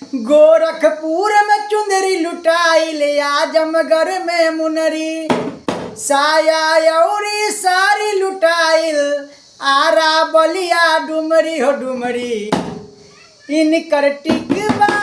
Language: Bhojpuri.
गोरखपुर में चुंदरी लुटाइल, आजमगढ़ में मुनरी, साया औरी सारी लुटाइल, आरा बलिया डुमरी हो डुमरी। इनकर टिकवा